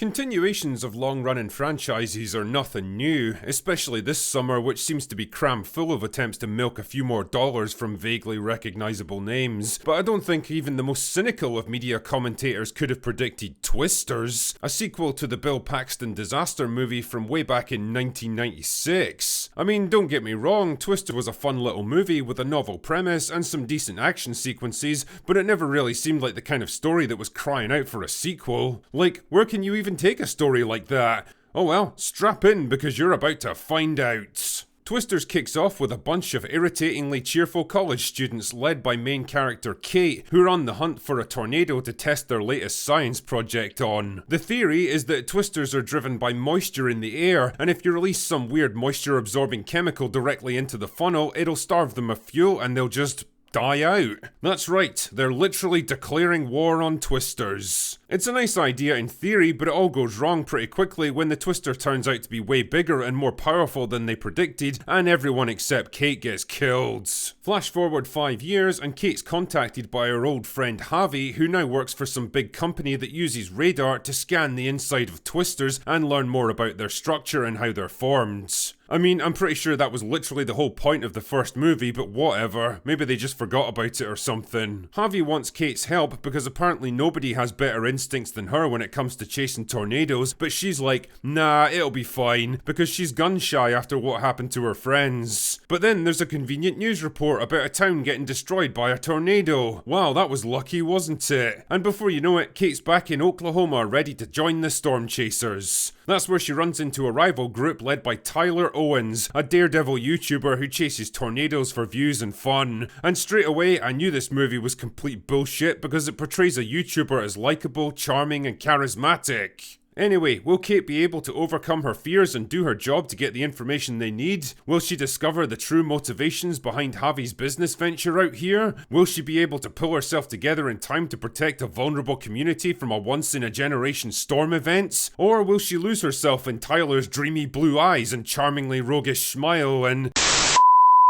Continuations of long-running franchises are nothing new, especially this summer, which seems to be crammed full of attempts to milk a few more dollars from vaguely recognisable names. But I don't think even the most cynical of media commentators could have predicted Twisters, a sequel to the Bill Paxton disaster movie from way back in 1996. I mean, don't get me wrong, Twister was a fun little movie with a novel premise and some decent action sequences, but it never really seemed like the kind of story that was crying out for a sequel. Like, where can you even take a story like that? Oh well, strap in because you're about to find out. Twisters kicks off with a bunch of irritatingly cheerful college students led by main character Kate, who are on the hunt for a tornado to test their latest science project on. The theory is that twisters are driven by moisture in the air, and if you release some weird moisture absorbing chemical directly into the funnel, it'll starve them of fuel and they'll just die out. That's right, they're literally declaring war on twisters. It's a nice idea in theory, but it all goes wrong pretty quickly when the twister turns out to be way bigger and more powerful than they predicted, and everyone except Kate gets killed. Flash forward 5 years, and Kate's contacted by her old friend Javi, who now works for some big company that uses radar to scan the inside of twisters and learn more about their structure and how they're formed. I mean, I'm pretty sure that was literally the whole point of the first movie, but whatever. Maybe they just forgot about it or something. Javi wants Kate's help because apparently nobody has better instincts than her when it comes to chasing tornadoes, but she's like, nah, it'll be fine, because she's gun shy after what happened to her friends. But then there's a convenient news report about a town getting destroyed by a tornado. Wow, that was lucky, wasn't it? And before you know it, Kate's back in Oklahoma ready to join the storm chasers. That's where she runs into a rival group led by Tyler Owens, a daredevil YouTuber who chases tornadoes for views and fun. And straight away, I knew this movie was complete bullshit because it portrays a YouTuber as likeable, charming, and charismatic. Anyway, will Kate be able to overcome her fears and do her job to get the information they need? Will she discover the true motivations behind Javi's business venture out here? Will she be able to pull herself together in time to protect a vulnerable community from a once-in-a-generation storm event? Or will she lose herself in Tyler's dreamy blue eyes and charmingly roguish smile and...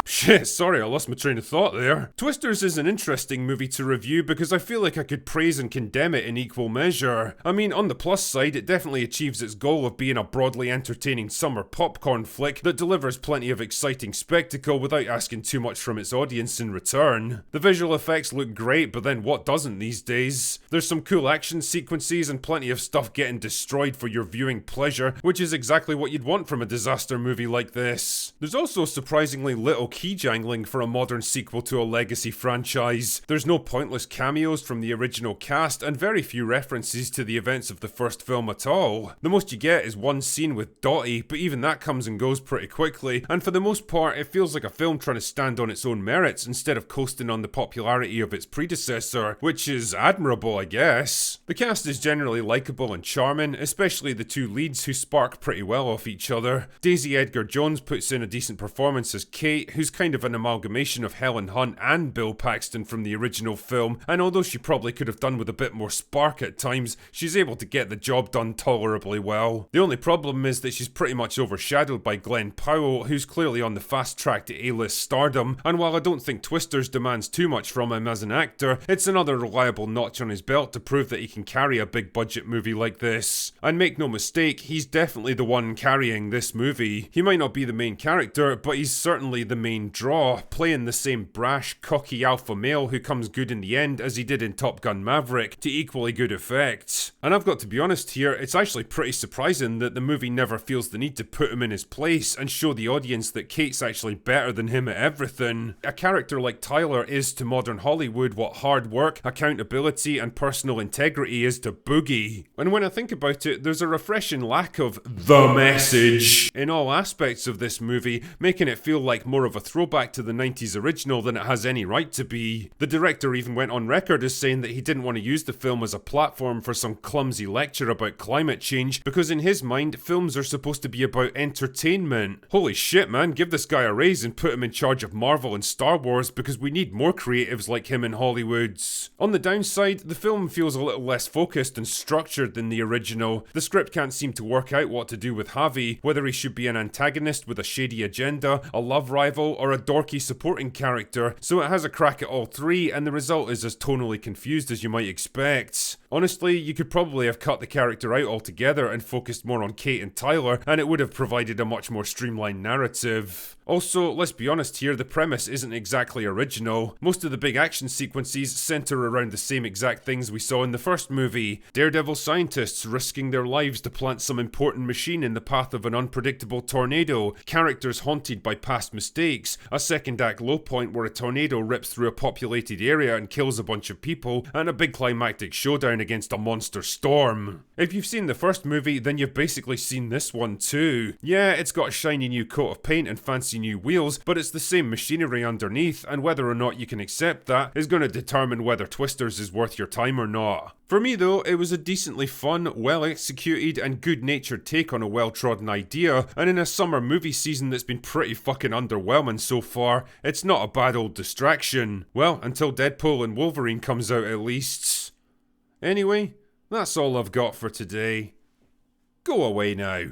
Shit, sorry, I lost my train of thought there. Twisters is an interesting movie to review because I feel like I could praise and condemn it in equal measure. I mean, on the plus side, it definitely achieves its goal of being a broadly entertaining summer popcorn flick that delivers plenty of exciting spectacle without asking too much from its audience in return. The visual effects look great, but then what doesn't these days? There's some cool action sequences and plenty of stuff getting destroyed for your viewing pleasure, which is exactly what you'd want from a disaster movie like this. There's also surprisingly little key jangling for a modern sequel to a legacy franchise. There's no pointless cameos from the original cast and very few references to the events of the first film at all. The most you get is one scene with Dottie, but even that comes and goes pretty quickly, and for the most part it feels like a film trying to stand on its own merits instead of coasting on the popularity of its predecessor, which is admirable, I guess. The cast is generally likeable and charming, especially the two leads who spark pretty well off each other. Daisy Edgar Jones puts in a decent performance as Kate, who's kind of an amalgamation of Helen Hunt and Bill Paxton from the original film, and although she probably could have done with a bit more spark at times, she's able to get the job done tolerably well. The only problem is that she's pretty much overshadowed by Glenn Powell, who's clearly on the fast track to A-list stardom, and while I don't think Twisters demands too much from him as an actor, it's another reliable notch on his belt to prove that he can carry a big budget movie like this. And make no mistake, he's definitely the one carrying this movie. He might not be the main character, but he's certainly the main draw, playing the same brash, cocky alpha male who comes good in the end as he did in Top Gun Maverick, to equally good effect. And I've got to be honest here, it's actually pretty surprising that the movie never feels the need to put him in his place and show the audience that Kate's actually better than him at everything. A character like Tyler is to modern Hollywood what hard work, accountability, and personal integrity is to Boogie. And when I think about it, there's a refreshing lack of the message in all aspects of this movie, making it feel like more of a throwback to the 90s original than it has any right to be. The director even went on record as saying that he didn't want to use the film as a platform for some clumsy lecture about climate change because in his mind, films are supposed to be about entertainment. Holy shit, man, give this guy a raise and put him in charge of Marvel and Star Wars because we need more creatives like him in Hollywood. On the downside, the film feels a little less focused and structured than the original. The script can't seem to work out what to do with Javi, whether he should be an antagonist with a shady agenda, a love rival, or a dorky supporting character, so it has a crack at all three, and the result is as tonally confused as you might expect. Honestly, you could probably have cut the character out altogether and focused more on Kate and Tyler, and it would have provided a much more streamlined narrative. Also, let's be honest here, the premise isn't exactly original. Most of the big action sequences centre around the same exact things we saw in the first movie. Daredevil scientists risking their lives to plant some important machine in the path of an unpredictable tornado, characters haunted by past mistakes, a second act low point where a tornado rips through a populated area and kills a bunch of people, and a big climactic showdown against a monster storm. If you've seen the first movie, then you've basically seen this one too. Yeah, it's got a shiny new coat of paint and fancy new wheels, but it's the same machinery underneath, and whether or not you can accept that is going to determine whether Twisters is worth your time or not. For me though, it was a decently fun, well executed and good natured take on a well trodden idea, and in a summer movie season that's been pretty fucking underwhelming so far, it's not a bad old distraction. Well, until Deadpool and Wolverine comes out at least. Anyway, that's all I've got for today. Go away now.